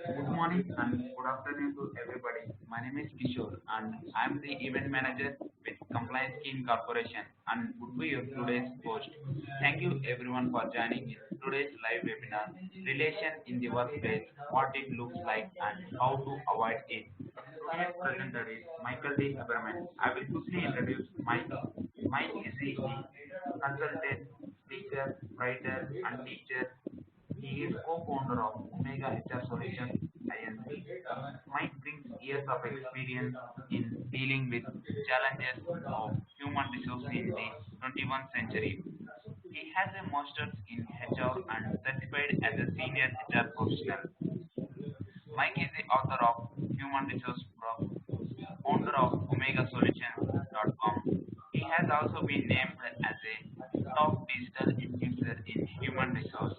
Good morning and good afternoon to everybody. My name is Kishore and I'm the event manager with Compliance Scheme Corporation and would be your today's host. Thank you everyone for joining in today's live webinar, Relation in the Workplace, what it looks like and how to avoid it. Today's presenter is Michael D. Haberman. I will quickly introduce Mike. Mike is a consultant, speaker, writer and teacher. He is co-founder of Omega HR Solutions Inc. Mike brings years of experience in dealing with challenges of human resources in the 21st century. He has a master's in HR and certified as a senior HR professional. Mike is the author of Human Resource Pro, founder of OmegaSolutions.com. He has also been named as a top digital influencer in human resource.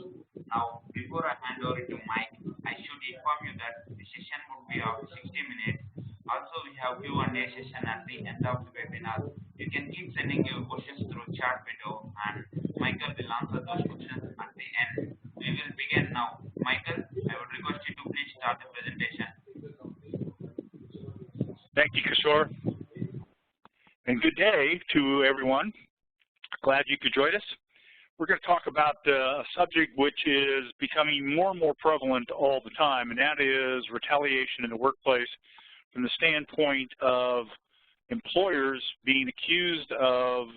Now, before I hand over to Mike, I should inform you that the session would be of 60 minutes. Also, we have Q&A session at the end of the webinar. You can keep sending your questions through chat window, and Michael will answer those questions at the end. We will begin now. Michael, I would request you to please start the presentation. Thank you, Kishore. And good day to everyone. Glad you could join us. We're going to talk about a subject which is becoming more and more prevalent all the time, and that is retaliation in the workplace from the standpoint of employers being accused of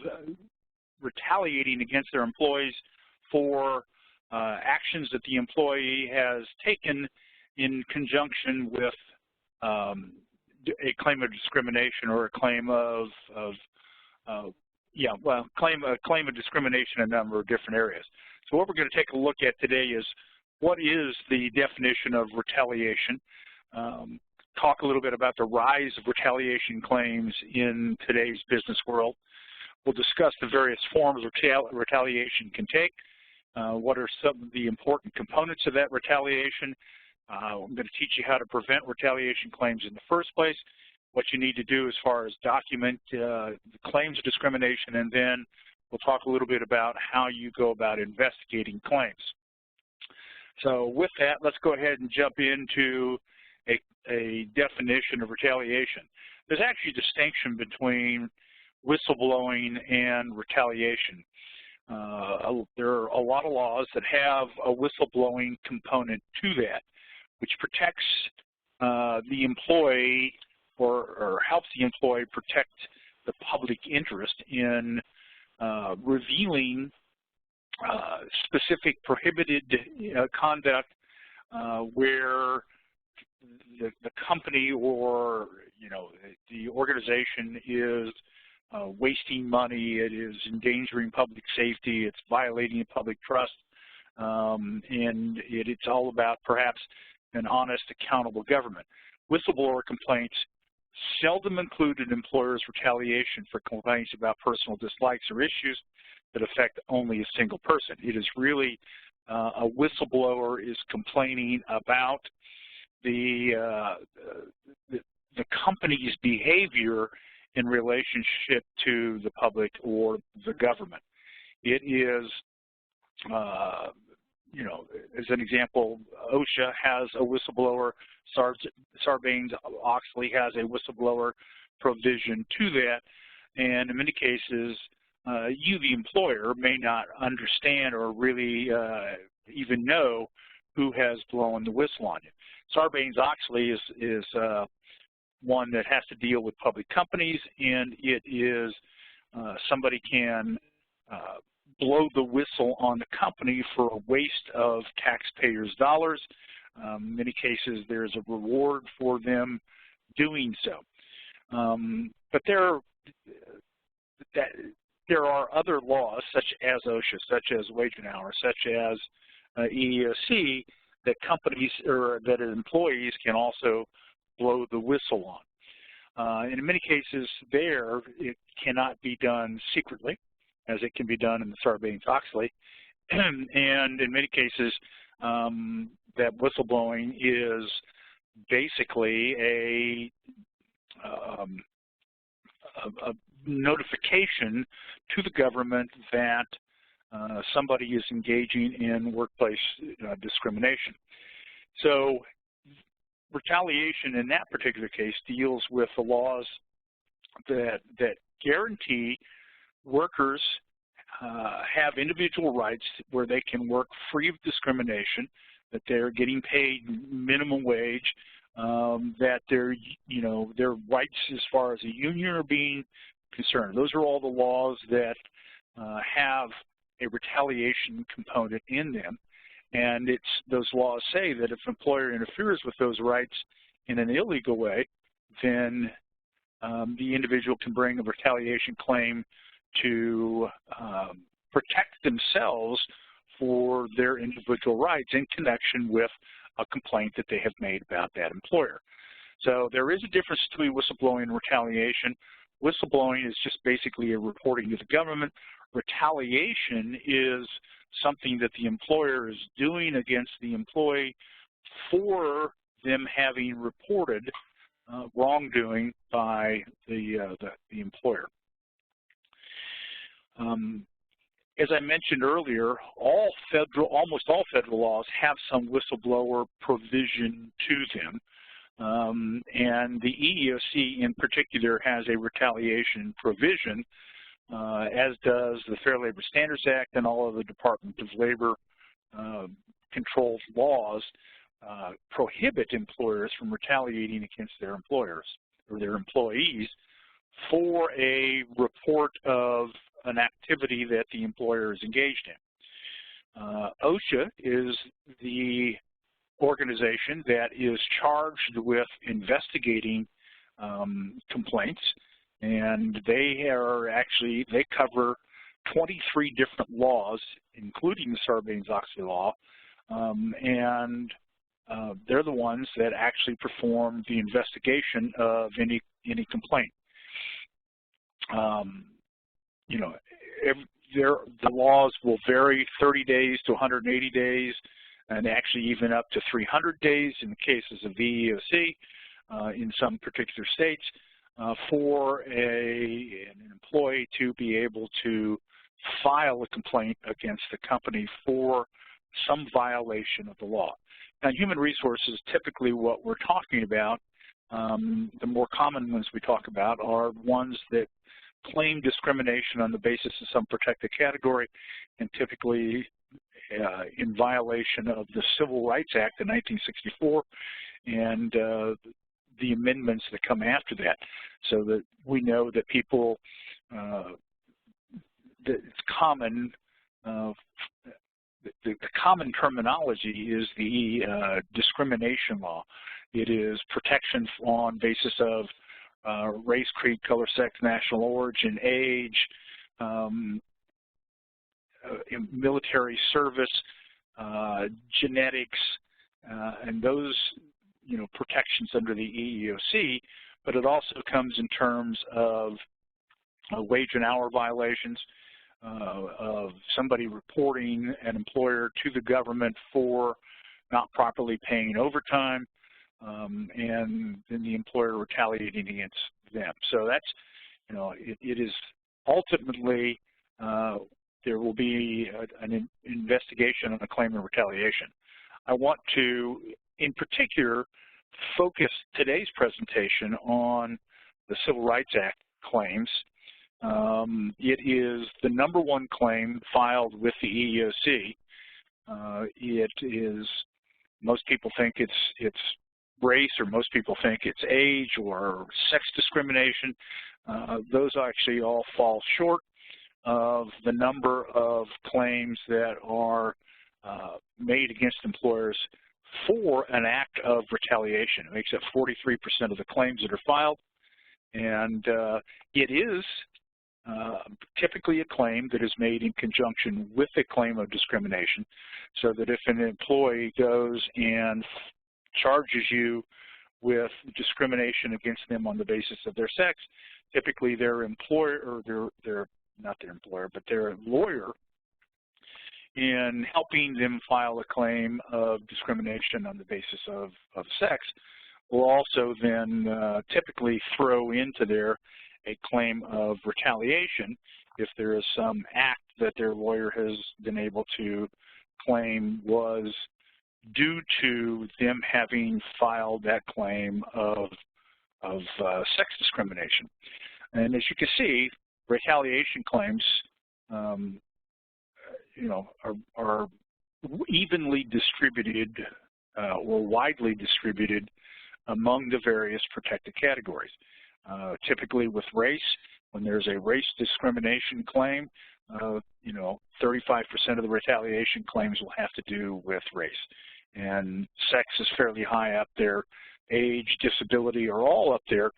retaliating against their employees for actions that the employee has taken in conjunction with a claim of discrimination or a claim of claim of discrimination in a number of different areas. So what we're going to take a look at today is what is the definition of retaliation, talk a little bit about the rise of retaliation claims in today's business world. We'll discuss the various forms retaliation can take, what are some of the important components of that retaliation. I'm going to teach you how to prevent retaliation claims in the first place, what you need to do as far as document the claims of discrimination, and then we'll talk a little bit about how you go about investigating claims. So with that, let's go ahead and jump into a definition of retaliation. There's actually a distinction between whistleblowing and retaliation. There are a lot of laws that have a whistleblowing component to that, which protects the employee or helps the employee protect the public interest in revealing specific prohibited conduct where the company or the organization is wasting money, it is endangering public safety, it's violating public trust, and it's all about perhaps an honest, accountable government. Whistleblower complaints seldom include an employer's retaliation for complaints about personal dislikes or issues that affect only a single person. It is really a whistleblower is complaining about the company's behavior in relationship to the public or the government. It is as an example, OSHA has a whistleblower, Sarbanes-Oxley has a whistleblower provision to that, and in many cases, you, the employer, may not understand or really even know who has blown the whistle on you. Sarbanes-Oxley is one that has to deal with public companies, and it is somebody can blow the whistle on the company for a waste of taxpayers' dollars. In many cases, there's a reward for them doing so. But there are other laws, such as OSHA, such as wage and hour, such as EEOC, that companies or that employees can also blow the whistle on. And in many cases, it cannot be done secretly, as it can be done in the Sarbanes-Oxley. And in many cases, that whistleblowing is basically a notification to the government that somebody is engaging in workplace discrimination. So retaliation in that particular case deals with the laws that guarantee workers have individual rights where they can work free of discrimination, that they're getting paid minimum wage, that their rights as far as a union are being concerned. Those are all the laws that have a retaliation component in them. And those laws say that if an employer interferes with those rights in an illegal way, then the individual can bring a retaliation claim to protect themselves for their individual rights in connection with a complaint that they have made about that employer. So there is a difference between whistleblowing and retaliation. Whistleblowing is just basically a reporting to the government. Retaliation is something that the employer is doing against the employee for them having reported wrongdoing by the employer. As I mentioned earlier, almost all federal laws have some whistleblower provision to them. And the EEOC in particular has a retaliation provision, as does the Fair Labor Standards Act and all of the Department of Labor controlled laws prohibit employers from retaliating against their employers or their employees for a report of an activity that the employer is engaged in. OSHA is the organization that is charged with investigating complaints, and they cover 23 different laws, including the Sarbanes-Oxley law, and they're the ones that actually perform the investigation of any complaint. The laws will vary 30 days to 180 days, and actually even up to 300 days in the cases of the EEOC in some particular states for an employee to be able to file a complaint against the company for some violation of the law. Now, human resources, typically what we're talking about, the more common ones we talk about are ones that claim discrimination on the basis of some protected category, and typically in violation of the Civil Rights Act of 1964 and the amendments that come after that, so that we know that people, that it's common, the common terminology is the discrimination law. It is protection on basis of race, creed, color, sex, national origin, age, military service, genetics, and those protections under the EEOC, but it also comes in terms of wage and hour violations, of somebody reporting an employer to the government for not properly paying overtime, and then the employer retaliating against them. So that's, it is ultimately, there will be an investigation on a claim of retaliation. I want to, in particular, focus today's presentation on the Civil Rights Act claims. It is the #1 claim filed with the EEOC. It is, most people think it's race, or most people think it's age or sex discrimination. Those actually all fall short of the number of claims that are made against employers for an act of retaliation. It makes up 43% of the claims that are filed, and it is typically a claim that is made in conjunction with a claim of discrimination, so that if an employee goes and charges you with discrimination against them on the basis of their sex, typically their employer, or not their employer, but their lawyer, in helping them file a claim of discrimination on the basis of sex, will also then typically throw into there a claim of retaliation if there is some act that their lawyer has been able to claim was due to them having filed that claim of sex discrimination. And as you can see, retaliation claims, are evenly distributed or widely distributed among the various protected categories. Typically with race, when there's a race discrimination claim, 35% of the retaliation claims will have to do with race. And sex is fairly high up there. Age, disability are all up there,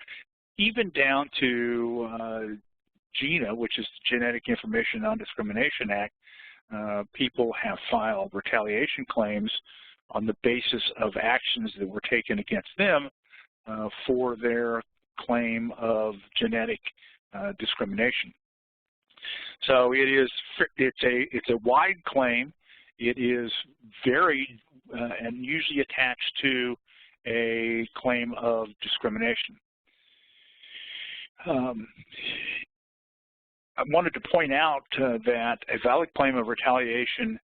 even down to GINA, which is the Genetic Information Non-Discrimination Act. People have filed retaliation claims on the basis of actions that were taken against them for their claim of genetic discrimination. So it's a wide claim. It is varied and usually attached to a claim of discrimination. I wanted to point out that a valid claim of retaliation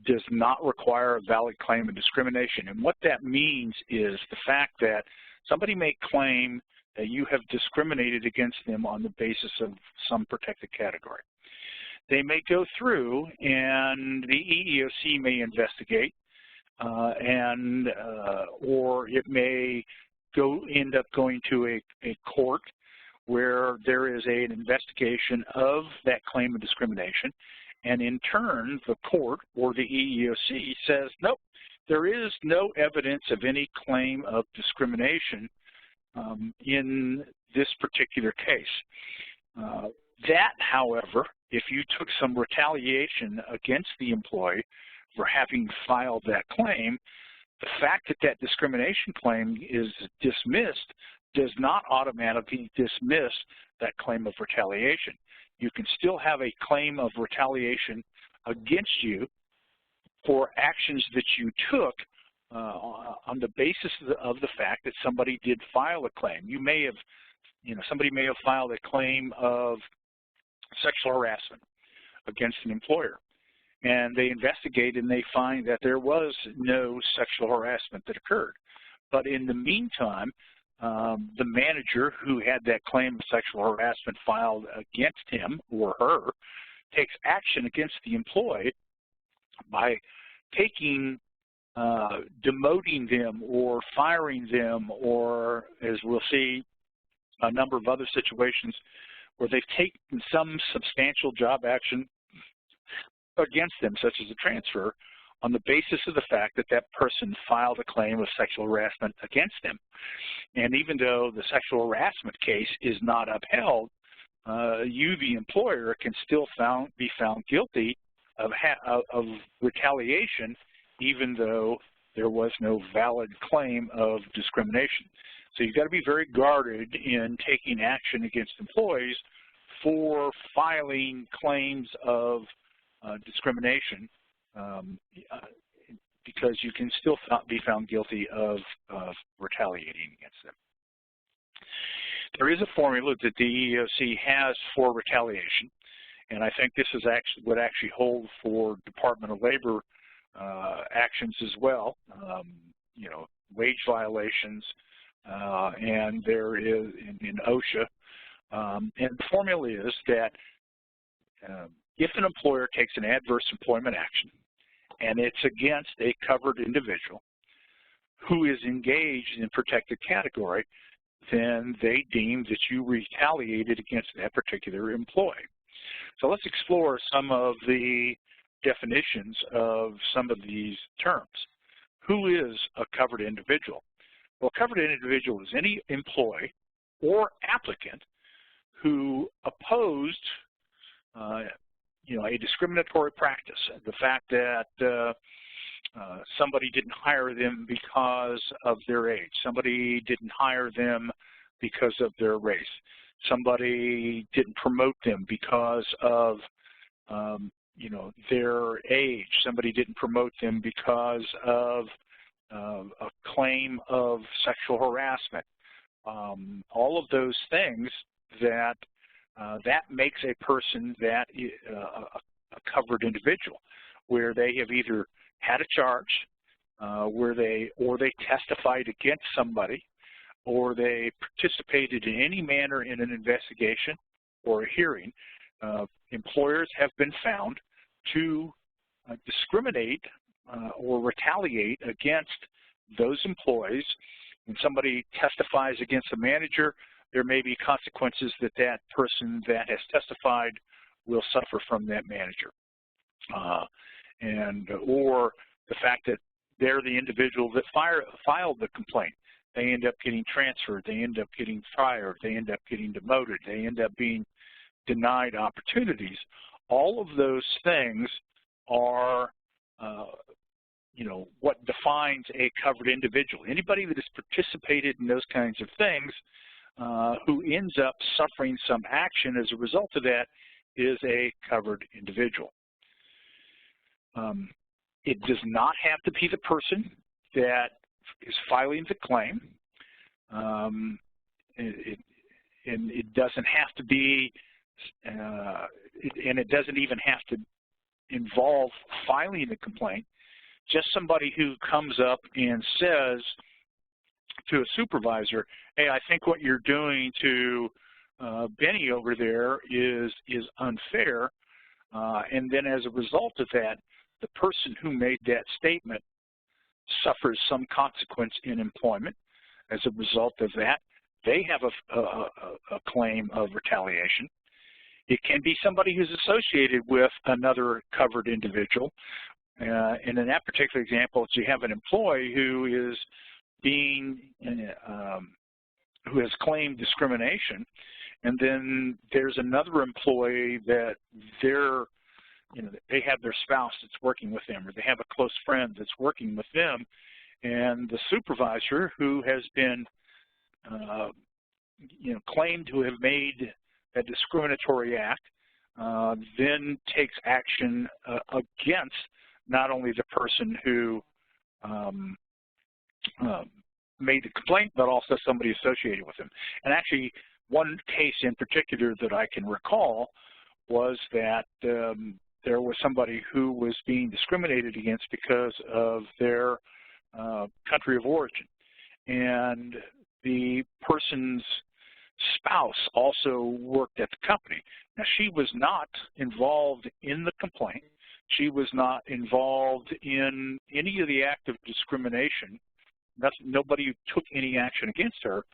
does not require a valid claim of discrimination. And what that means is the fact that somebody may claim that you have discriminated against them on the basis of some protected category. They may go through and the EEOC may investigate or it may end up going to a court where there is an investigation of that claim of discrimination, and in turn the court or the EEOC says, nope, there is no evidence of any claim of discrimination in this particular case. That, however, if you took some retaliation against the employee for having filed that claim, the fact that that discrimination claim is dismissed does not automatically dismiss that claim of retaliation. You can still have a claim of retaliation against you for actions that you took on the basis of the fact that somebody did file a claim. You may have, somebody may have filed a claim of sexual harassment against an employer, and they investigate and they find that there was no sexual harassment that occurred. But in the meantime, the manager who had that claim of sexual harassment filed against him or her takes action against the employee by demoting them or firing them, or, as we'll see, a number of other situations where they've taken some substantial job action against them, such as a transfer, on the basis of the fact that that person filed a claim of sexual harassment against them. And even though the sexual harassment case is not upheld, you, the employer, can still be found guilty of retaliation, even though there was no valid claim of discrimination. So you've got to be very guarded in taking action against employees for filing claims of discrimination, because you can still be found guilty of retaliating against them. There is a formula that the EEOC has for retaliation, and I think this is would actually hold for Department of Labor actions as well. Wage violations, and there is in OSHA. And the formula is that if an employer takes an adverse employment action and it's against a covered individual who is engaged in protected category, then they deem that you retaliated against that particular employee. So let's explore some of the definitions of some of these terms. Who is a covered individual? Well, a covered individual is any employee or applicant who opposed a discriminatory practice. The fact that somebody didn't hire them because of their age. Somebody didn't hire them because of their race. Somebody didn't promote them because of their age. Somebody didn't promote them because of a claim of sexual harassment. All of those things that makes a person that a covered individual, where they have either had a charge, where they testified against somebody, or they participated in any manner in an investigation or a hearing, employers have been found to discriminate or retaliate against those employees. When somebody testifies against a manager, there may be consequences that that person that has testified will suffer from that manager. Or the fact that they're the individual that filed the complaint. They end up getting transferred, they end up getting fired, they end up getting demoted, they end up being denied opportunities. All of those things are what defines a covered individual. Anybody that has participated in those kinds of things who ends up suffering some action as a result of that is a covered individual. It does not have to be the person that is filing the claim. And it doesn't have to be, and it doesn't even have to involve filing the complaint. Just somebody who comes up and says to a supervisor, hey, I think what you're doing to Benny over there is unfair. And then as a result of that, the person who made that statement suffers some consequence in employment. As a result of that, they have a claim of retaliation. It can be somebody who's associated with another covered individual. And in that particular example, you have an employee who is who has claimed discrimination, and then there's another employee that they have their spouse that's working with them, or they have a close friend that's working with them, and the supervisor who has been claimed to have made a discriminatory act then takes action against not only the person who made the complaint, but also somebody associated with him. And actually, one case in particular that I can recall was that there was somebody who was being discriminated against because of their country of origin. And the person's spouse also worked at the company. Now, she was not involved in the complaint. She was not involved in any of the act of discrimination. Nobody took any action against her.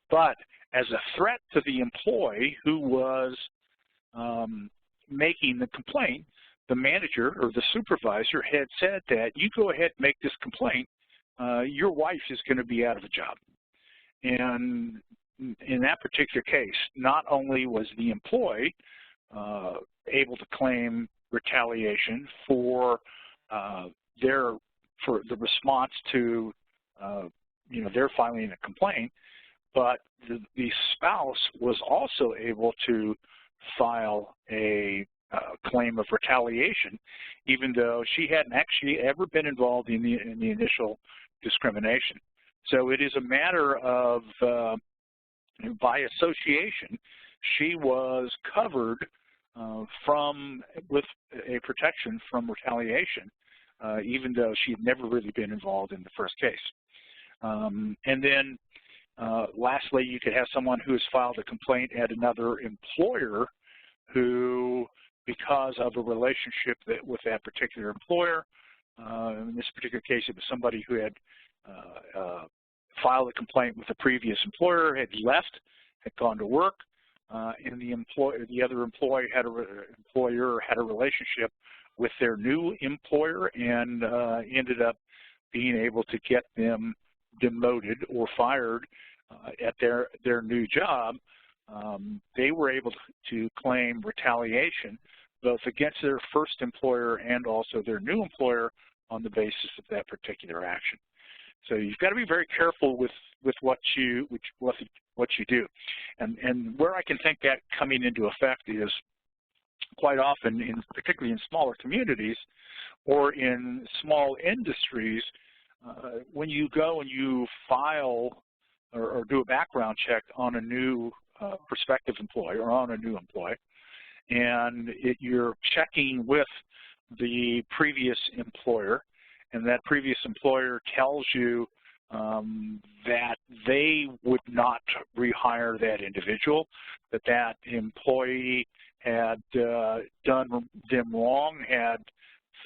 But as a threat to the employee who was making the complaint, the manager or the supervisor had said that you go ahead and make this complaint, your wife is going to be out of a job. And in that particular case, not only was the employee able to claim retaliation for the response to their filing a complaint, but the spouse was also able to file a claim of retaliation, even though she hadn't actually ever been involved in the initial discrimination. So it is a matter of, by association, she was covered with a protection from retaliation, even though she had never really been involved in the first case. And then lastly, you could have someone who has filed a complaint at another employer who, because of a relationship with that particular employer, in this particular case it was somebody who had filed a complaint with a previous employer, had left, had gone to work, and the other employer had a relationship with their new employer and ended up being able to get them demoted or fired at their new job. They were able to claim retaliation both against their first employer and also their new employer on the basis of that particular action. So you've got to be very careful with what you do. And where I can think that coming into effect is quite often, particularly in smaller communities or in small industries, when you go and you file or do a background check on a new prospective employee or on a new employee, and you're checking with the previous employer, and that previous employer tells you that they would not rehire that individual, that employee had done them wrong, had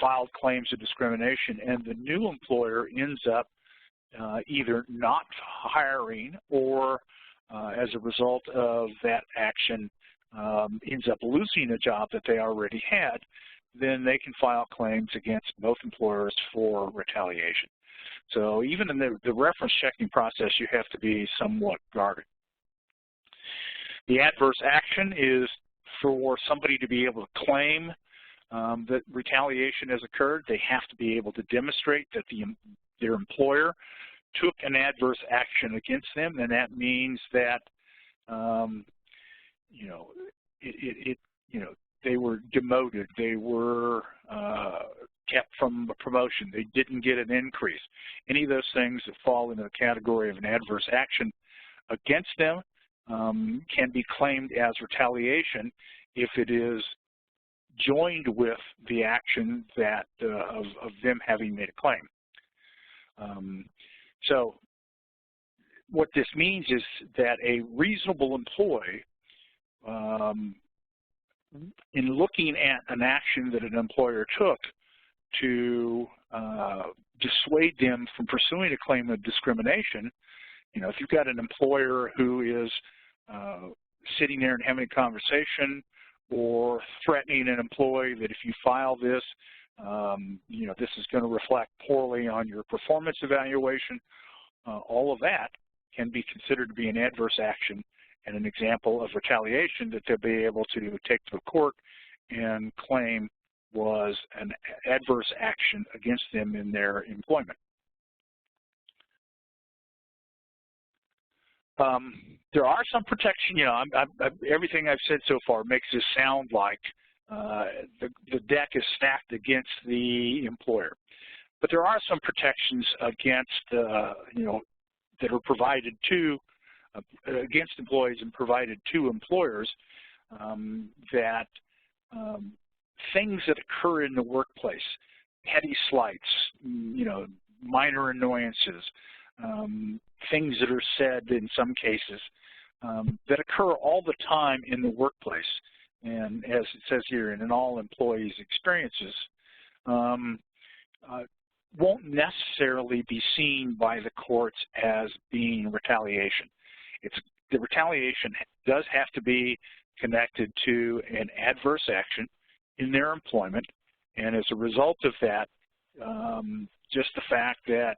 filed claims of discrimination, and the new employer ends up either not hiring or as a result of that action ends up losing a job that they already had, then they can file claims against both employers for retaliation. So even in the reference checking process, you have to be somewhat guarded. The adverse action is for somebody to be able to claim that retaliation has occurred. They have to be able to demonstrate that their employer took an adverse action against them, and that means that they were demoted, they were kept from a promotion, they didn't get an increase. Any of those things that fall into the category of an adverse action against them can be claimed as retaliation if it is joined with the action that of them having made a claim. So what this means is that a reasonable employee, in looking at an action that an employer took to dissuade them from pursuing a claim of discrimination, if you've got an employer who is sitting there and having a conversation or threatening an employee that if you file this, this is going to reflect poorly on your performance evaluation, all of that can be considered to be an adverse action and an example of retaliation that they'll be able to take to the court and claim was an adverse action against them in their employment. There are some protection, everything I've said so far makes this sound like the deck is stacked against the employer. But there are some protections against, that are provided to, against employees and provided to employers that things that occur in the workplace, petty slights, minor annoyances, things that are said in some cases that occur all the time in the workplace, and as it says here, in all employees' experiences, won't necessarily be seen by the courts as being retaliation. The retaliation does have to be connected to an adverse action in their employment, and as a result of that, just the fact that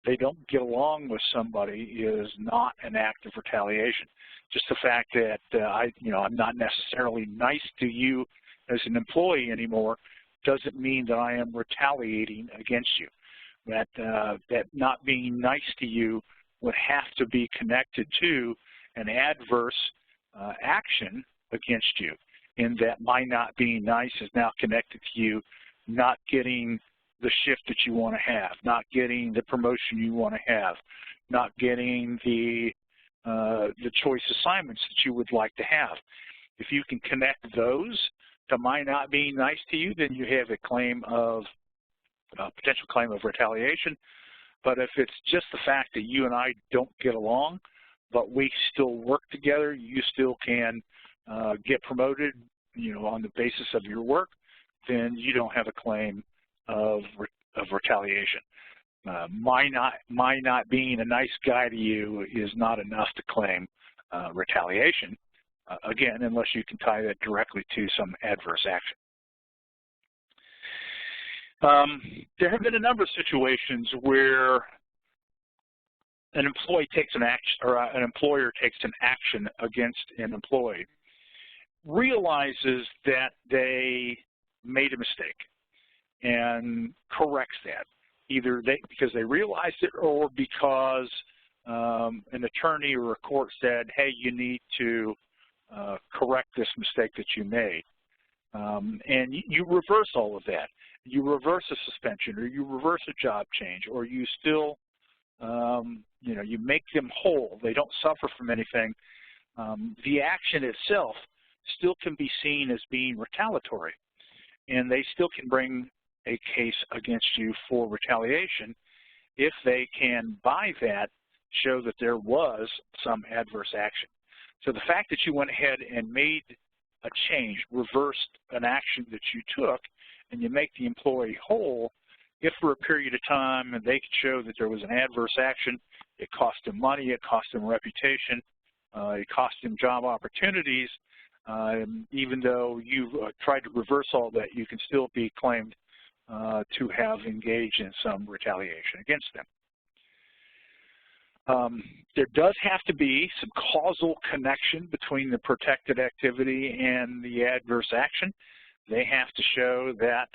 they don't get along with somebody is not an act of retaliation. Just the fact that I'm not necessarily nice to you as an employee anymore doesn't mean that I am retaliating against you. That not being nice to you would have to be connected to an adverse action against you, in that my not being nice is now connected to you not getting the shift that you want to have, not getting the promotion you want to have, not getting the choice assignments that you would like to have. If you can connect those to my not being nice to you, then you have a claim of potential claim of retaliation. But if it's just the fact that you and I don't get along, but we still work together, you still can get promoted, on the basis of your work, then you don't have a claim of retaliation. My not being a nice guy to you is not enough to claim retaliation, again, unless you can tie that directly to some adverse action. There have been a number of situations where an employee takes an action, or an employer takes an action against an employee, realizes that they made a mistake and corrects that, either because they realized it or because an attorney or a court said, hey, you need to correct this mistake that you made. And you reverse all of that. You reverse a suspension, or you reverse a job change, or you still, you make them whole. They don't suffer from anything. The action itself still can be seen as being retaliatory, and they still can bring a case against you for retaliation if they can, by that, show that there was some adverse action. So the fact that you went ahead and made a change, reversed an action that you took, and you make the employee whole, if for a period of time they could show that there was an adverse action, it cost them money, it cost them reputation, it cost them job opportunities, even though you've tried to reverse all that, you can still be claimed to have engaged in some retaliation against them. There does have to be some causal connection between the protected activity and the adverse action. They have to show that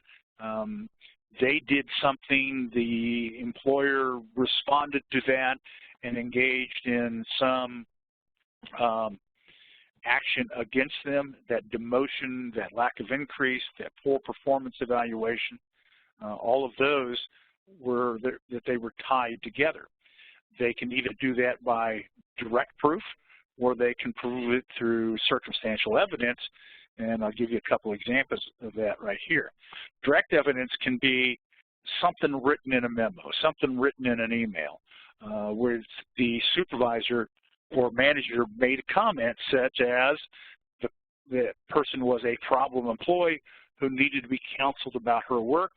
they did something, the employer responded to that and engaged in some action against them, that demotion, that lack of increase, that poor performance evaluation, all of those were that they were tied together. They can either do that by direct proof or they can prove it through circumstantial evidence, and I'll give you a couple examples of that right here. Direct evidence can be something written in a memo, something written in an email, where the supervisor or manager made a comment such as the person was a problem employee who needed to be counseled about her work,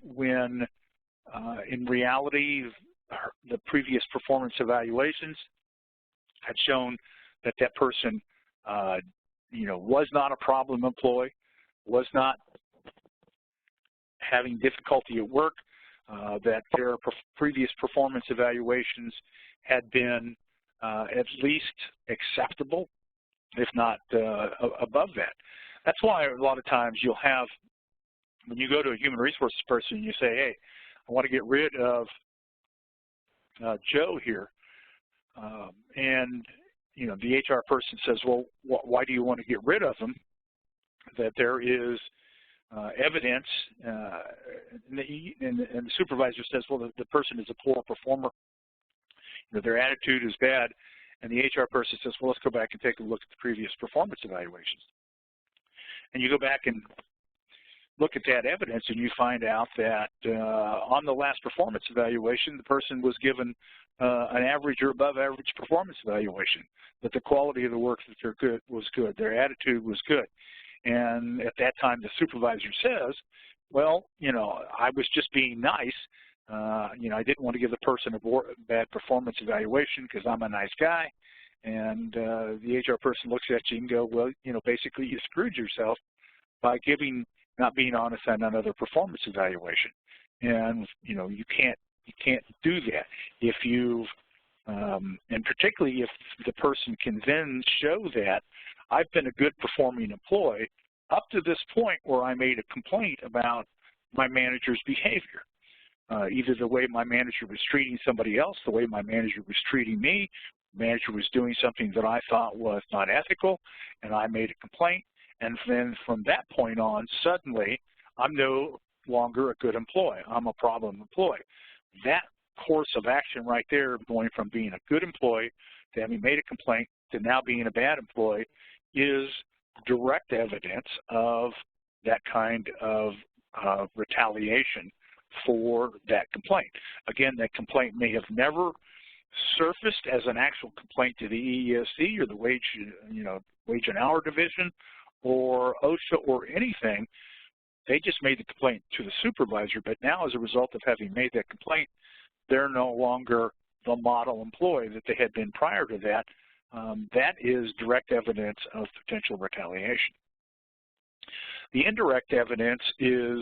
when in reality the previous performance evaluations had shown that that person was not a problem employee, was not having difficulty at work, that their previous performance evaluations had been at least acceptable, if not above that. That's why a lot of times you'll have, when you go to a human resources person and you say, hey, I want to get rid of Joe here, and the HR person says, well, why do you want to get rid of him? That there is evidence, and the supervisor says, well, the person is a poor performer, their attitude is bad, and the HR person says, well, let's go back and take a look at the previous performance evaluations. And you go back and look at that evidence and you find out that on the last performance evaluation, the person was given an average or above average performance evaluation, that the quality of the work that they're good was good, their attitude was good. And at that time, the supervisor says, well, I was just being nice. I didn't want to give the person a bad performance evaluation because I'm a nice guy. And the HR person looks at you and go, well, basically you screwed yourself by not being honest on another performance evaluation. And, you can't do that. If you've, and particularly if the person can then show that I've been a good performing employee up to this point where I made a complaint about my manager's behavior. Either the way my manager was treating somebody else, the way my manager was treating me, the manager was doing something that I thought was not ethical, and I made a complaint. And then from that point on, suddenly, I'm no longer a good employee. I'm a problem employee. That course of action right there, going from being a good employee to having made a complaint to now being a bad employee, is direct evidence of that kind of retaliation for that complaint. Again, that complaint may have never surfaced as an actual complaint to the EEOC or the wage and hour division or OSHA or anything. They just made the complaint to the supervisor, but now as a result of having made that complaint, they're no longer the model employee that they had been prior to that. That is direct evidence of potential retaliation. The indirect evidence is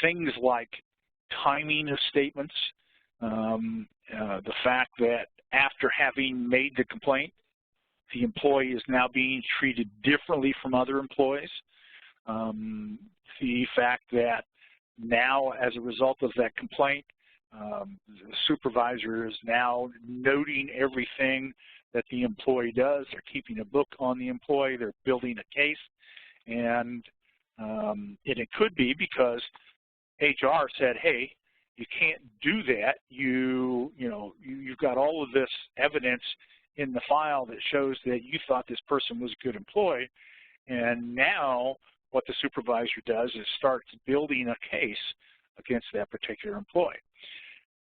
things like timing of statements, the fact that after having made the complaint, the employee is now being treated differently from other employees. The fact that now, as a result of that complaint, the supervisor is now noting everything that the employee does. They're keeping a book on the employee. They're building a case. And it could be because HR said, hey, you can't do that. You've got all of this evidence in the file that shows that you thought this person was a good employee, and now what the supervisor does is starts building a case against that particular employee.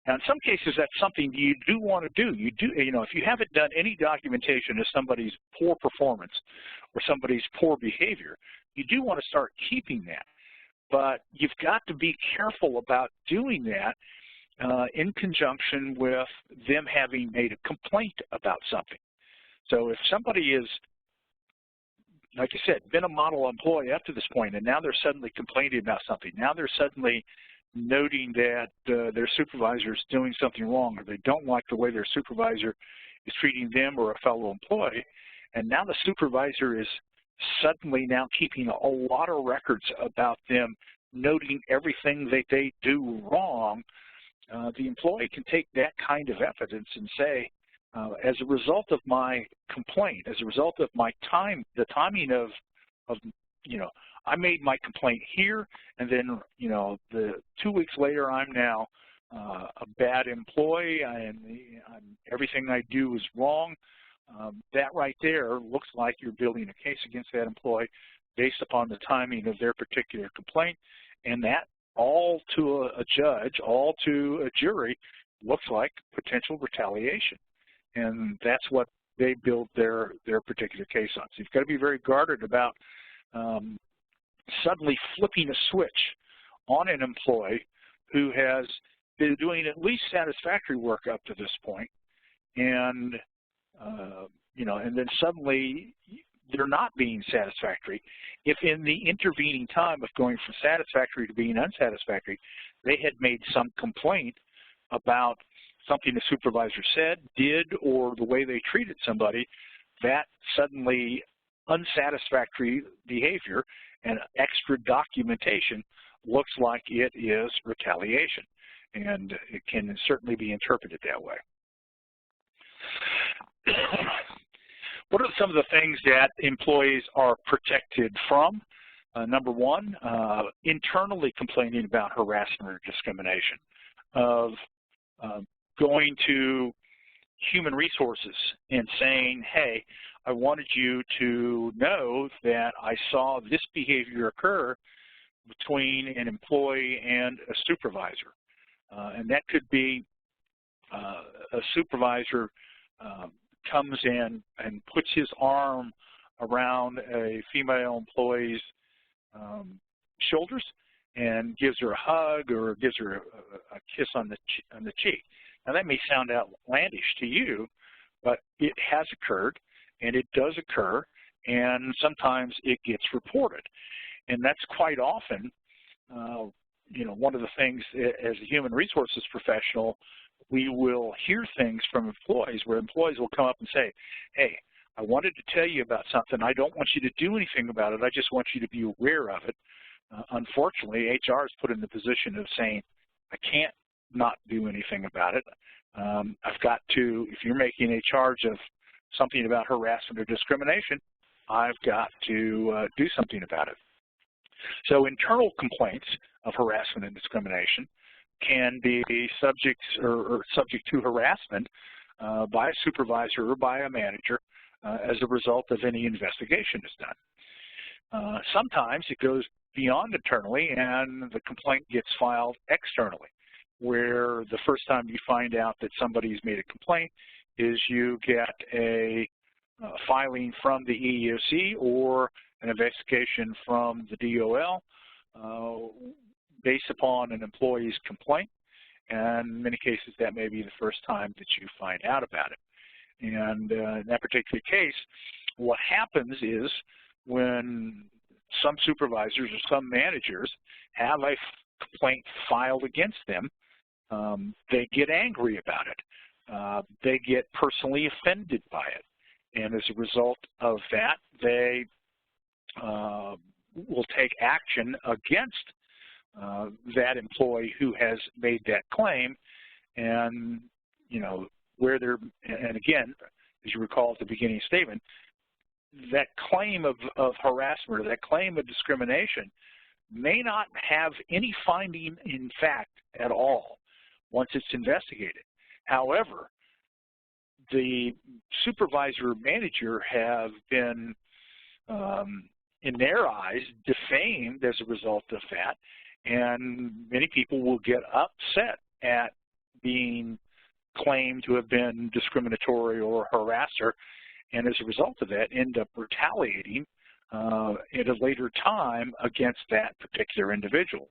Now, in some cases, that's something you do want to do. If you haven't done any documentation of somebody's poor performance or somebody's poor behavior, you do want to start keeping that. But you've got to be careful about doing that in conjunction with them having made a complaint about something. So if somebody is, like I said, been a model employee up to this point, and now they're suddenly complaining about something, now they're suddenly noting that their supervisor is doing something wrong, or they don't like the way their supervisor is treating them or a fellow employee, and now the supervisor is suddenly now keeping a lot of records about them, noting everything that they do wrong, the employee can take that kind of evidence and say, as a result of my complaint, as a result of my the timing of I made my complaint here, and then, the 2 weeks later, I'm now a bad employee, everything I do is wrong. That right there looks like you're building a case against that employee based upon the timing of their particular complaint, and that all to a judge, all to a jury, looks like potential retaliation. And that's what they build their particular case on. So you've got to be very guarded about suddenly flipping a switch on an employee who has been doing at least satisfactory work up to this point, and and then suddenly they're not being satisfactory. If in the intervening time of going from satisfactory to being unsatisfactory, they had made some complaint about something the supervisor said, did, or the way they treated somebody, that suddenly unsatisfactory behavior and extra documentation looks like it is retaliation, and it can certainly be interpreted that way. What are some of the things that employees are protected from? Number one, internally complaining about harassment or discrimination, of going to human resources and saying, hey, I wanted you to know that I saw this behavior occur between an employee and a supervisor. And that could be a supervisor comes in and puts his arm around a female employee's shoulders and gives her a hug or gives her a kiss on the cheek. Now, that may sound outlandish to you, but it has occurred, and it does occur, and sometimes it gets reported. And that's quite often, one of the things as a human resources professional, we will hear things from employees where employees will come up and say, hey, I wanted to tell you about something. I don't want you to do anything about it. I just want you to be aware of it. Unfortunately, HR is put in the position of saying, I can't not do anything about it. I've got to, if you're making a charge of something about harassment or discrimination, I've got to do something about it. So internal complaints of harassment and discrimination can be subject to harassment by a supervisor or by a manager as a result of any investigation is done. Sometimes it goes beyond internally and the complaint gets filed externally, where the first time you find out that somebody's made a complaint is you get a filing from the EEOC or an investigation from the DOL based upon an employee's complaint, and in many cases that may be the first time that you find out about it. And in that particular case, what happens is when some supervisors or some managers have a complaint filed against them, they get angry about it. They get personally offended by it. And as a result of that, they will take action against that employee who has made that claim. And, where they're, and again, as you recall at the beginning statement, that claim of harassment or that claim of discrimination may not have any finding in fact at all once it's investigated. However, the supervisor or manager have been in their eyes, defamed as a result of that, and many people will get upset at being claimed to have been discriminatory or a harasser, and as a result of that, end up retaliating at a later time against that particular individual.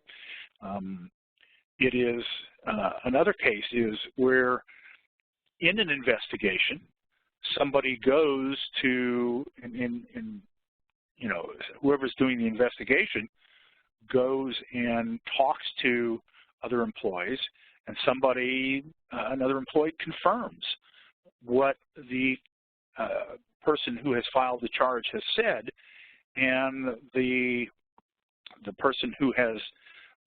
It is another case is where in an investigation, somebody goes to, you know, whoever's doing the investigation goes and talks to other employees, and another employee confirms what the person who has filed the charge has said, and the person who has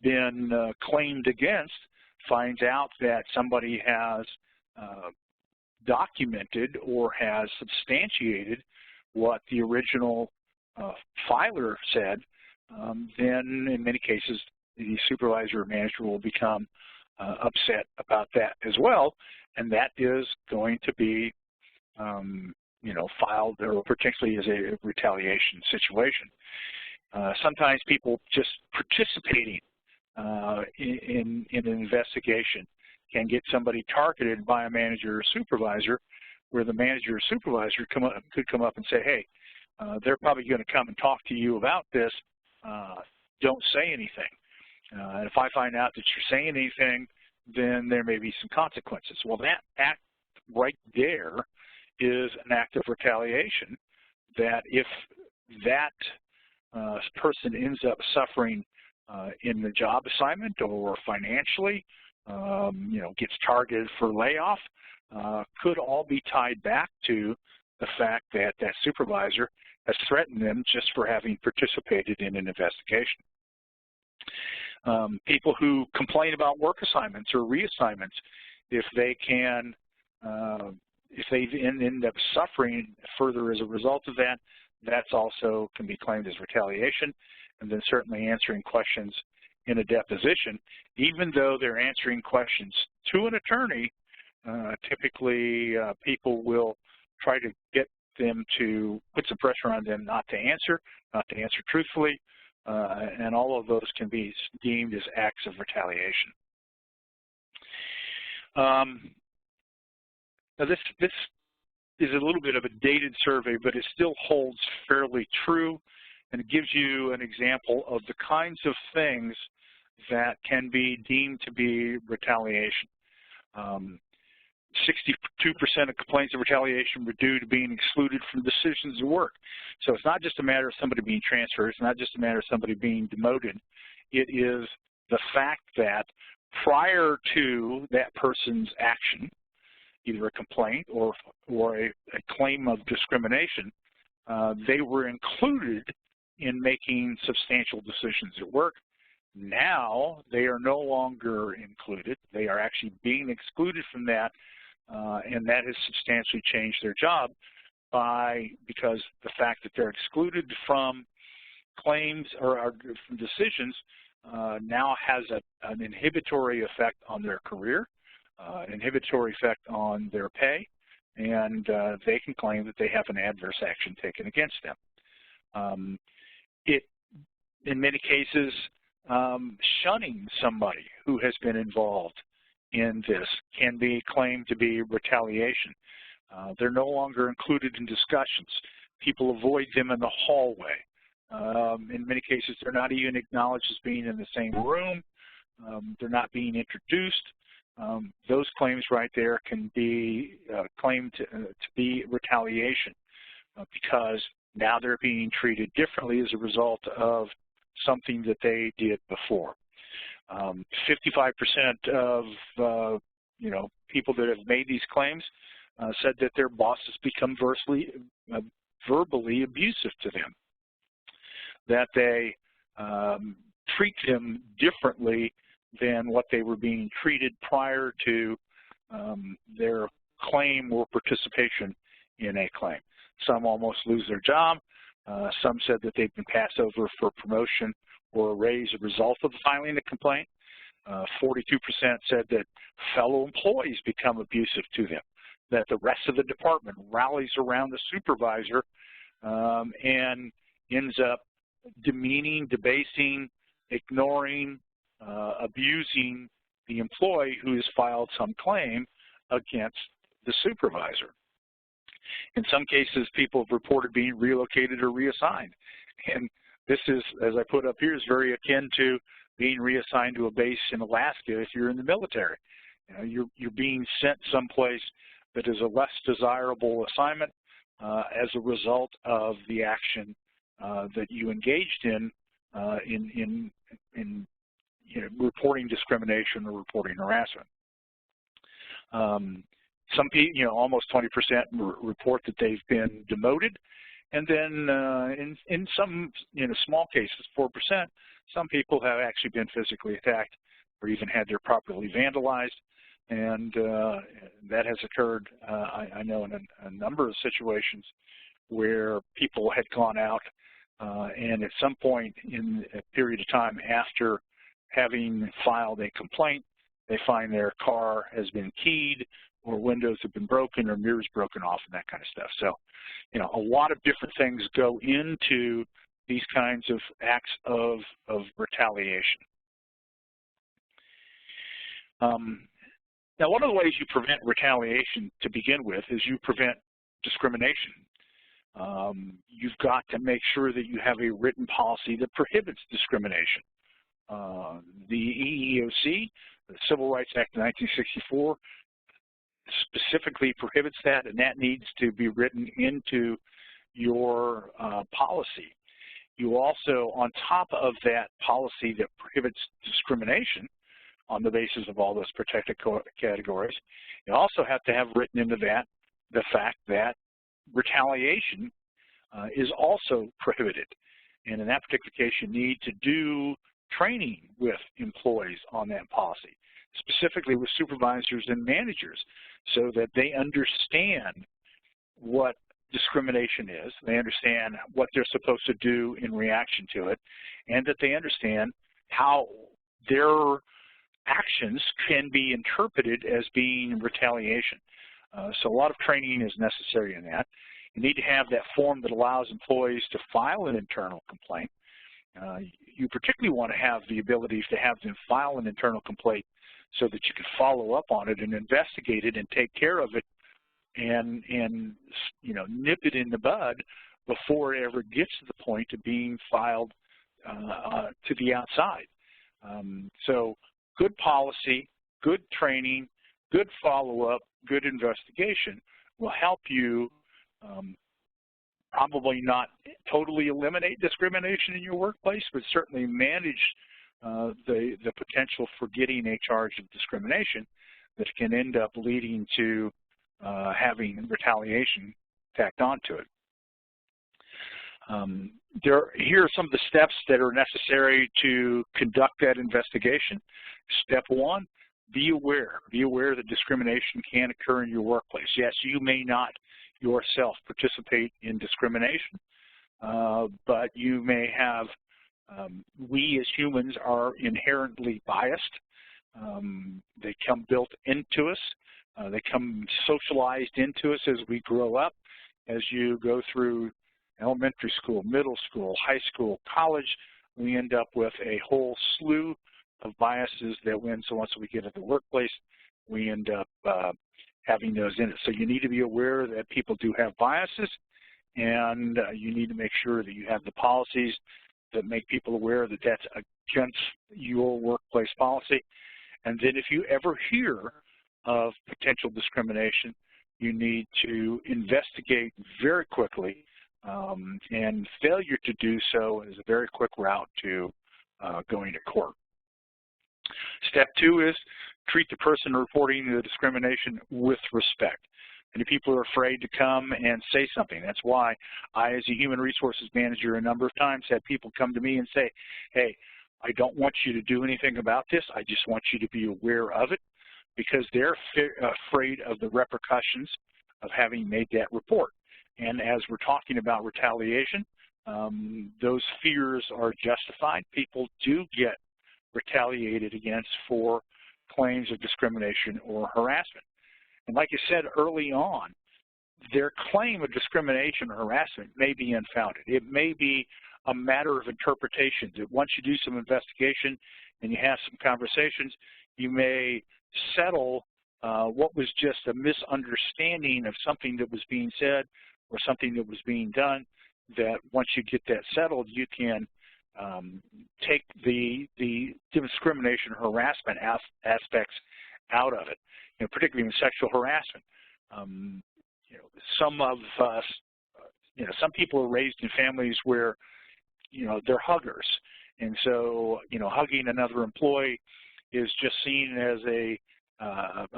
been claimed against finds out that somebody has documented or has substantiated what the original filer said, then in many cases the supervisor or manager will become upset about that as well, and that is going to be you know, filed or particularly as a retaliation situation. Sometimes people just participating in an investigation can get somebody targeted by a manager or supervisor, where the manager or supervisor could come up and say, hey, they're probably going to come and talk to you about this. Don't say anything. And if I find out that you're saying anything, then there may be some consequences. Well, that act right there is an act of retaliation, that if that person ends up suffering in the job assignment or financially, you know, gets targeted for layoff, could all be tied back to the fact that that supervisor has threatened them just for having participated in an investigation. People who complain about work assignments or reassignments, if they can, if they end up suffering further as a result of that, that's also can be claimed as retaliation. And then certainly answering questions in a deposition, even though they're answering questions to an attorney, typically people will try to get them to put some pressure on them not to answer truthfully, and all of those can be deemed as acts of retaliation. Now this is a little bit of a dated survey, but it still holds fairly true, and it gives you an example of the kinds of things that can be deemed to be retaliation. 62% of complaints of retaliation were due to being excluded from decisions of work. So it's not just a matter of somebody being transferred, it's not just a matter of somebody being demoted. It is the fact that prior to that person's action, either a complaint or a claim of discrimination, they were included in making substantial decisions at work. Now they are no longer included. They are actually being excluded from that, and that has substantially changed their job because the fact that they're excluded from claims or from decisions now has an inhibitory effect on their career, an inhibitory effect on their pay, and they can claim that they have an adverse action taken against them. In many cases, shunning somebody who has been involved in this can be claimed to be retaliation. They're no longer included in discussions. People avoid them in the hallway. In many cases, they're not even acknowledged as being in the same room. They're not being introduced. Those claims right there can be claimed to be retaliation because now they're being treated differently as a result of something that they did before. 55% of people that have made these claims said that their bosses become verbally abusive to them, that they treat them differently than what they were being treated prior to their claim or participation in a claim. Some almost lose their job. Some said that they've been passed over for promotion or a raise as a result of filing a complaint. 42% said that fellow employees become abusive to them, that the rest of the department rallies around the supervisor and ends up demeaning, debasing, ignoring, abusing the employee who has filed some claim against the supervisor. In some cases, people have reported being relocated or reassigned. And this is, as I put up here, is very akin to being reassigned to a base in Alaska if you're in the military. You know, you're being sent someplace that is a less desirable assignment as a result of the action that you engaged in you know, reporting discrimination or reporting harassment. Some people, you know, almost 20% report that they've been demoted, and then in some, you know, small cases, 4%, some people have actually been physically attacked or even had their property vandalized, and that has occurred, I know, in a number of situations where people had gone out and at some point in a period of time after having filed a complaint, they find their car has been keyed or windows have been broken or mirrors broken off and that kind of stuff. So, you know, a lot of different things go into these kinds of acts of retaliation. Now, one of the ways you prevent retaliation to begin with is you prevent discrimination. You've got to make sure that you have a written policy that prohibits discrimination. The EEOC, the Civil Rights Act of 1964, specifically prohibits that, and that needs to be written into your policy. You also, on top of that policy that prohibits discrimination on the basis of all those protected categories, you also have to have written into that the fact that retaliation is also prohibited. And in that particular case, you need to do training with employees on that policy, specifically with supervisors and managers, so that they understand what discrimination is, they understand what they're supposed to do in reaction to it, and that they understand how their actions can be interpreted as being retaliation. So a lot of training is necessary in that. You need to have that form that allows employees to file an internal complaint. You particularly want to have the ability to have them file an internal complaint so that you can follow up on it and investigate it and take care of it and you know, nip it in the bud before it ever gets to the point of being filed to the outside. So good policy, good training, good follow-up, good investigation will help you probably not totally eliminate discrimination in your workplace, but certainly manage the potential for getting a charge of discrimination that can end up leading to having retaliation tacked onto it. Here are some of the steps that are necessary to conduct that investigation. Step one, be aware. Be aware that discrimination can occur in your workplace. Yes, you may not yourself participate in discrimination, but you may have, we as humans are inherently biased. They come built into us. They come socialized into us as we grow up. As you go through elementary school, middle school, high school, college, we end up with a whole slew of biases that so once we get into the workplace, we end up having those in it. So you need to be aware that people do have biases, and you need to make sure that you have the policies that make people aware that that's against your workplace policy. And then if you ever hear of potential discrimination, you need to investigate very quickly, and failure to do so is a very quick route to going to court. Step two is treat the person reporting the discrimination with respect. Many people are afraid to come and say something. That's why I, as a human resources manager, a number of times had people come to me and say, hey, I don't want you to do anything about this. I just want you to be aware of it, because they're afraid of the repercussions of having made that report. And as we're talking about retaliation, those fears are justified. People do get retaliated against for claims of discrimination or harassment. And like I said early on, their claim of discrimination or harassment may be unfounded. It may be a matter of interpretation, that once you do some investigation and you have some conversations, you may settle what was just a misunderstanding of something that was being said or something that was being done, that once you get that settled, you can take the discrimination or harassment aspects out of it, particularly in sexual harassment. Some of us, some people are raised in families where, they're huggers. And so, hugging another employee is just seen as a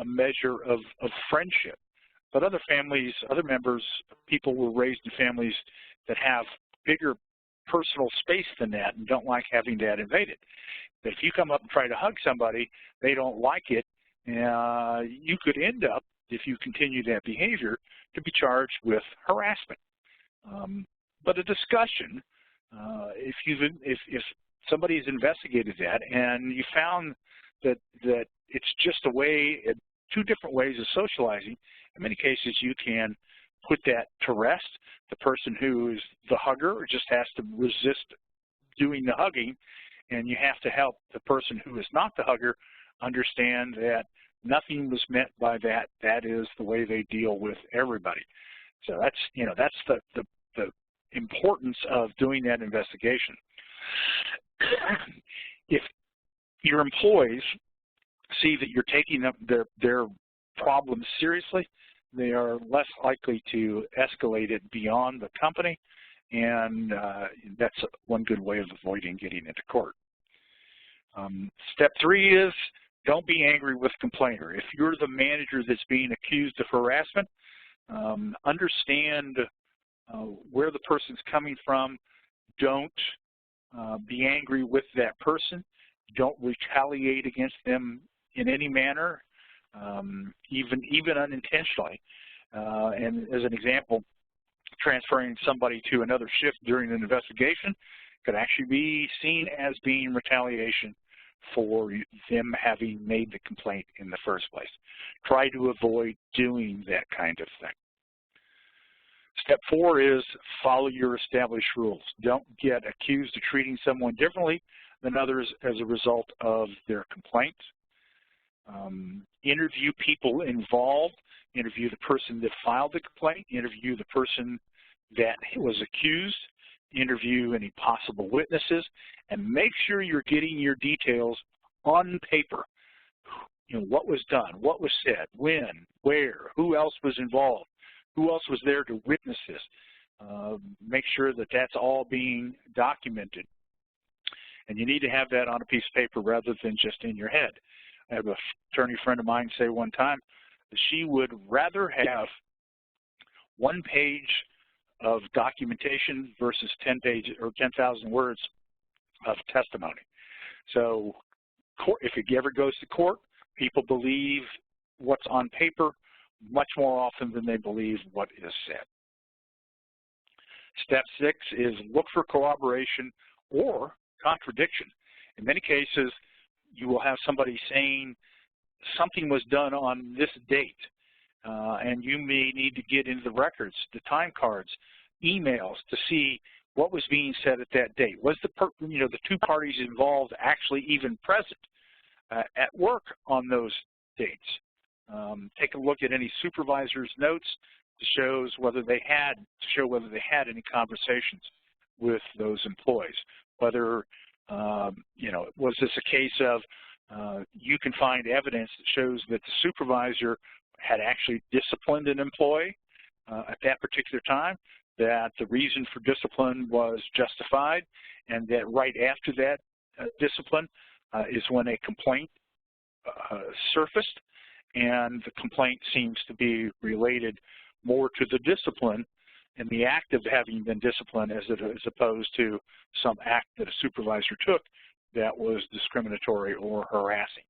measure of friendship. But other families, other members, people were raised in families that have bigger personal space than that and don't like having that invaded. But if you come up and try to hug somebody, they don't like it, you could end up, if you continue that behavior, to be charged with harassment. But a discussion, if somebody's investigated that and you found that it's just a way, two different ways of socializing, in many cases you can put that to rest. The person who is the hugger just has to resist doing the hugging, and you have to help the person who is not the hugger understand that nothing was meant by that. That is the way they deal with everybody. So that's, that's the importance of doing that investigation. If your employees see that you're taking up their problems seriously, they are less likely to escalate it beyond the company, and that's one good way of avoiding getting into court. Step 3 is, don't be angry with the complainer. If you're the manager that's being accused of harassment, understand where the person's coming from. Don't be angry with that person. Don't retaliate against them in any manner, even unintentionally. And as an example, transferring somebody to another shift during an investigation could actually be seen as being retaliation for them having made the complaint in the first place. Try to avoid doing that kind of thing. Step 4 is follow your established rules. Don't get accused of treating someone differently than others as a result of their complaint. Interview people involved. Interview the person that filed the complaint. Interview the person that was accused. Interview any possible witnesses, and make sure you're getting your details on paper. What was done, what was said, when, where, who else was involved, who else was there to witness this. Make sure that that's all being documented. And you need to have that on a piece of paper rather than just in your head. I have an attorney friend of mine say one time that she would rather have 1 page of documentation versus 10 pages or 10,000 words of testimony. So if it ever goes to court, people believe what's on paper much more often than they believe what is said. Step 6 is look for corroboration or contradiction. In many cases, you will have somebody saying something was done on this date, and you may need to get into the records, the time cards, emails to see what was being said at that date. Was the two parties involved actually even present at work on those dates? Take a look at any supervisor's notes to show whether they had any conversations with those employees. Whether was this a case of you can find evidence that shows that the supervisor had actually disciplined an employee at that particular time, that the reason for discipline was justified, and that right after that discipline is when a complaint surfaced, and the complaint seems to be related more to the discipline and the act of having been disciplined as opposed to some act that a supervisor took that was discriminatory or harassing.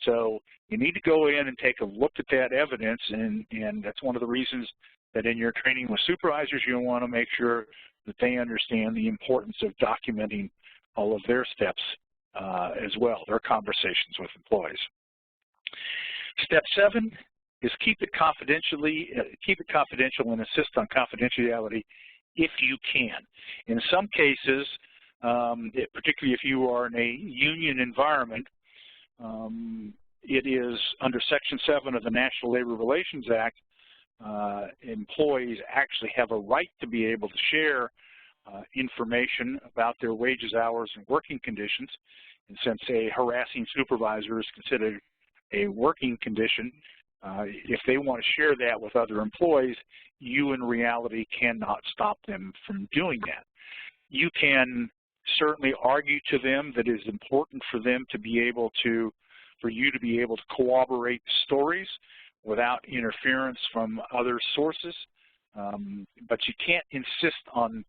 So you need to go in and take a look at that evidence, and that's one of the reasons that in your training with supervisors, you want to make sure that they understand the importance of documenting all of their steps as well, their conversations with employees. Step 7 is keep it confidential and insist on confidentiality if you can. In some cases, particularly if you are in a union environment, it is under Section 7 of the National Labor Relations Act, employees actually have a right to be able to share information about their wages, hours, and working conditions. And since a harassing supervisor is considered a working condition, if they want to share that with other employees, you in reality cannot stop them from doing that. You can certainly argue to them that it is important for them to be able to, for you to be able to corroborate stories without interference from other sources, but you can't insist on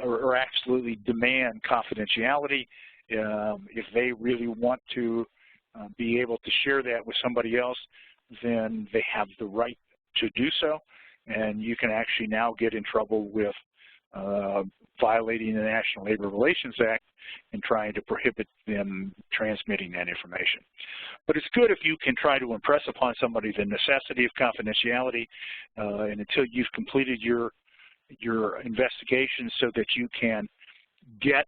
or absolutely demand confidentiality. If they really want to be able to share that with somebody else, then they have the right to do so, and you can actually now get in trouble with violating the National Labor Relations Act and trying to prohibit them transmitting that information. But it's good if you can try to impress upon somebody the necessity of confidentiality, and until you've completed your investigation so that you can get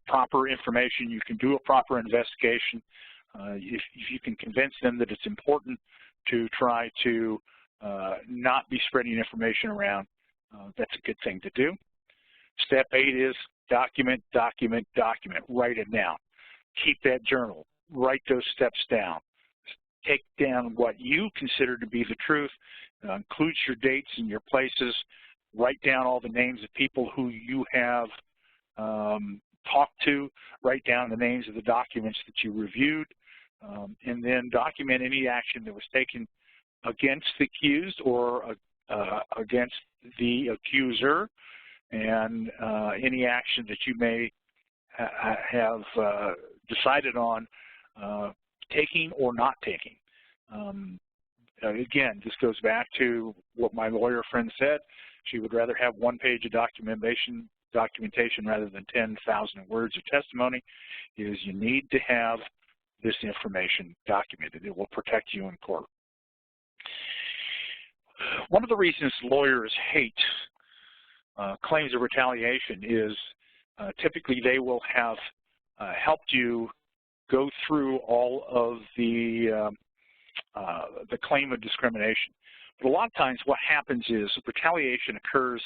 proper information, you can do a proper investigation. If you can convince them that it's important to try to not be spreading information around, that's a good thing to do. Step 8 is document, document, document. Write it down. Keep that journal. Write those steps down. Take down what you consider to be the truth. Include your dates and your places. Write down all the names of people who you have talked to. Write down the names of the documents that you reviewed. And then document any action that was taken against the accused or against the accuser, and any action that you may have decided on taking or not taking. Again, this goes back to what my lawyer friend said. She would rather have one page of documentation rather than 10,000 words of testimony. Is you need to have this information documented. It will protect you in court. One of the reasons lawyers hate claims of retaliation is typically they will have helped you go through all of the claim of discrimination. But a lot of times what happens is retaliation occurs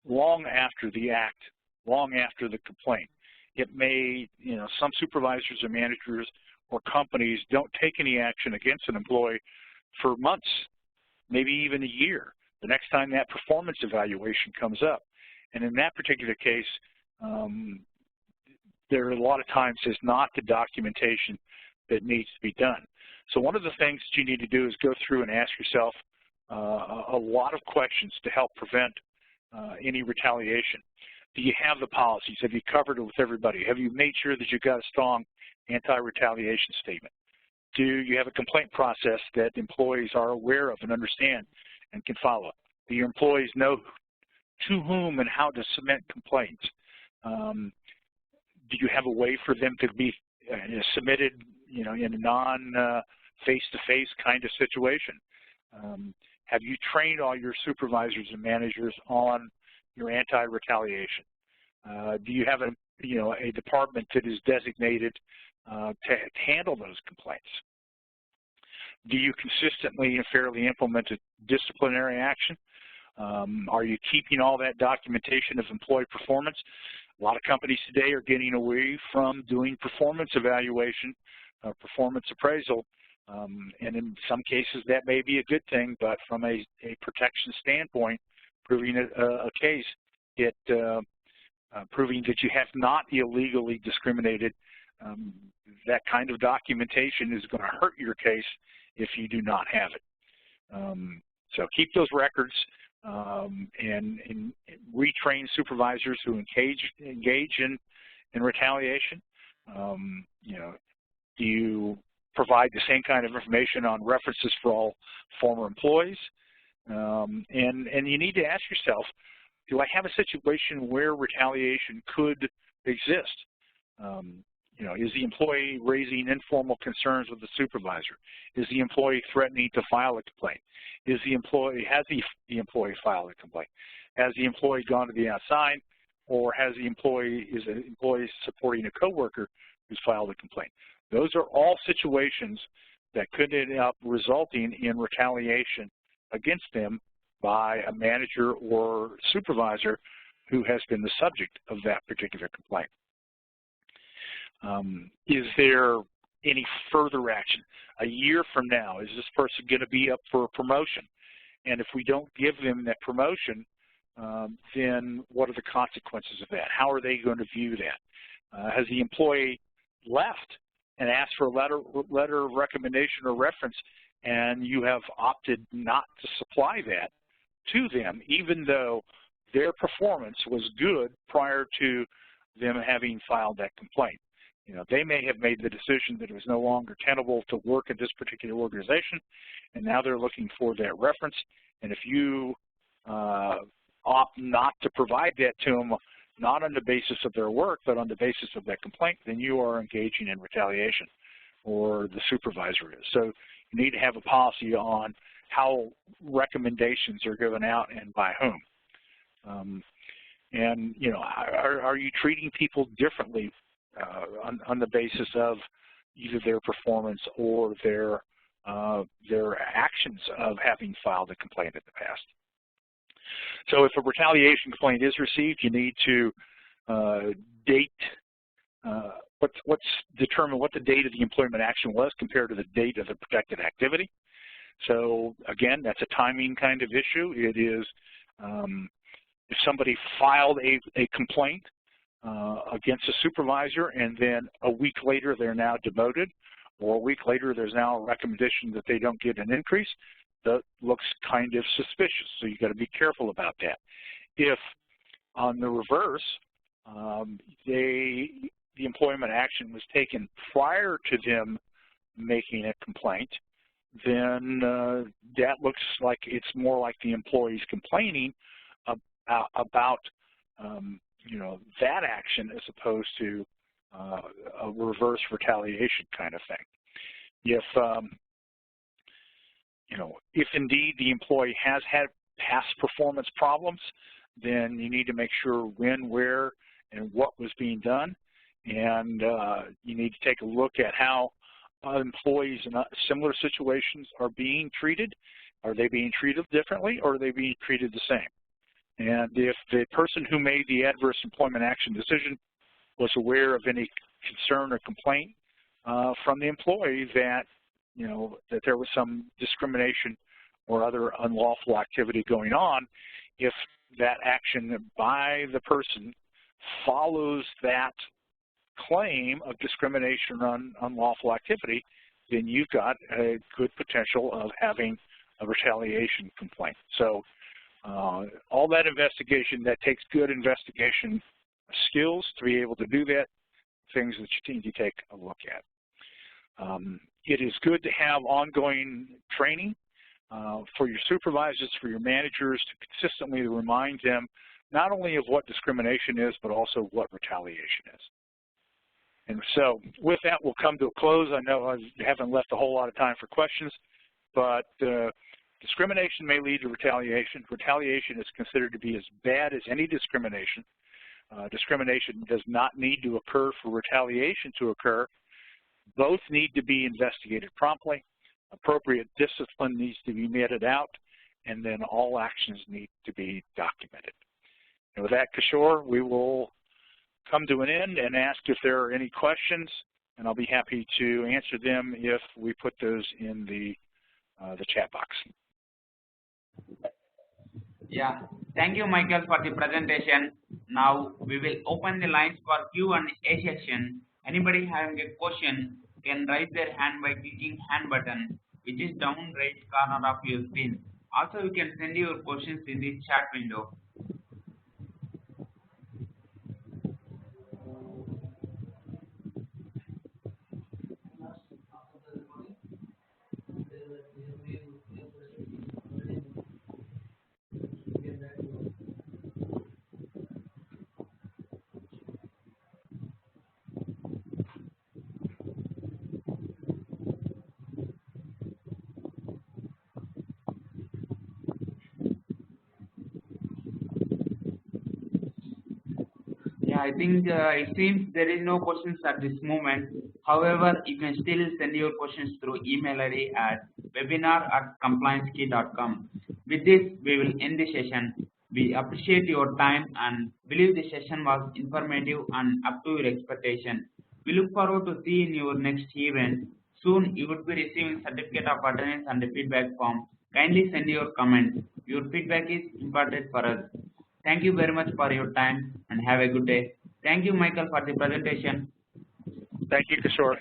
long after the act, long after the complaint. It may, some supervisors or managers or companies don't take any action against an employee for months, maybe even a year, the next time that performance evaluation comes up. And in that particular case, there are a lot of times is not the documentation that needs to be done. So one of the things that you need to do is go through and ask yourself a lot of questions to help prevent any retaliation. Do you have the policies? Have you covered it with everybody? Have you made sure that you've got a strong anti-retaliation statement? Do you have a complaint process that employees are aware of and understand and can follow? Do your employees know to whom and how to submit complaints? Do you have a way for them to be submitted, in a non-face-to-face kind of situation? Have you trained all your supervisors and managers on your anti-retaliation? Do you have a department that is designated to handle those complaints? Do you consistently and fairly implement a disciplinary action? Are you keeping all that documentation of employee performance? A lot of companies today are getting away from doing performance evaluation, performance appraisal, and in some cases that may be a good thing, but from a protection standpoint, proving a case, proving that you have not illegally discriminated, that kind of documentation is going to hurt your case if you do not have it. So keep those records and retrain supervisors who engage in retaliation. Do you provide the same kind of information on references for all former employees? And you need to ask yourself, do I have a situation where retaliation could exist? is the employee raising informal concerns with the supervisor? Is the employee threatening to file a complaint? Has the employee filed a complaint? Has the employee gone to the outside, or is the employee supporting a coworker who's filed a complaint? Those are all situations that could end up resulting in retaliation against them by a manager or supervisor who has been the subject of that particular complaint. Is there any further action? A year from now, is this person going to be up for a promotion? And if we don't give them that promotion, then what are the consequences of that? How are they going to view that? Has the employee left and asked for a letter of recommendation or reference, and you have opted not to supply that to them, even though their performance was good prior to them having filed that complaint? They may have made the decision that it was no longer tenable to work at this particular organization, and now they're looking for that reference. And if you opt not to provide that to them, not on the basis of their work, but on the basis of that complaint, then you are engaging in retaliation, or the supervisor is. So you need to have a policy on how recommendations are given out and by whom. Are you treating people differently on the basis of either their performance or their actions of having filed a complaint in the past? So if a retaliation complaint is received, you need to determine what the date of the employment action was compared to the date of the protected activity. So again, that's a timing kind of issue. It is if somebody filed a complaint against a supervisor, and then a week later they're now demoted, or a week later there's now a recommendation that they don't get an increase, that looks kind of suspicious. So you've got to be careful about that. If on the reverse, the employment action was taken prior to them making a complaint, then that looks like it's more like the employee's complaining about that action as opposed to a reverse retaliation kind of thing. If indeed the employee has had past performance problems, then you need to make sure when, where, and what was being done, and you need to take a look at how employees in similar situations are being treated. Are they being treated differently, or are they being treated the same? And if the person who made the adverse employment action decision was aware of any concern or complaint from the employee that that there was some discrimination or other unlawful activity going on, if that action by the person follows that claim of discrimination or unlawful activity, then you've got a good potential of having a retaliation complaint. So all that investigation, that takes good investigation skills to be able to do that, things that you need to take a look at. It is good to have ongoing training for your supervisors, for your managers, to consistently remind them not only of what discrimination is, but also what retaliation is. And so with that, we'll come to a close. I know I haven't left a whole lot of time for questions, but discrimination may lead to retaliation. Retaliation is considered to be as bad as any discrimination. Discrimination does not need to occur for retaliation to occur. Both need to be investigated promptly. Appropriate discipline needs to be meted out, and then all actions need to be documented. And with that, Kishore, we will come to an end and ask if there are any questions, and I'll be happy to answer them if we put those in the chat box. Yeah, thank you, Michael, for the presentation. Now we will open the lines for Q&A section. Anybody having a question can raise their hand by clicking hand button, which is down right corner of your screen. Also, you can send your questions in the chat window. I think it seems there is no questions at this moment. However, you can still send your questions through email ID at webinar@compliancekey.com. With this, we will end the session. We appreciate your time and believe the session was informative and up to your expectation. We look forward to see you in your next event. Soon, you would be receiving certificate of attendance and a feedback form. Kindly send your comments. Your feedback is important for us. Thank you very much for your time and have a good day. Thank you, Michael, for the presentation. Thank you, Kishore.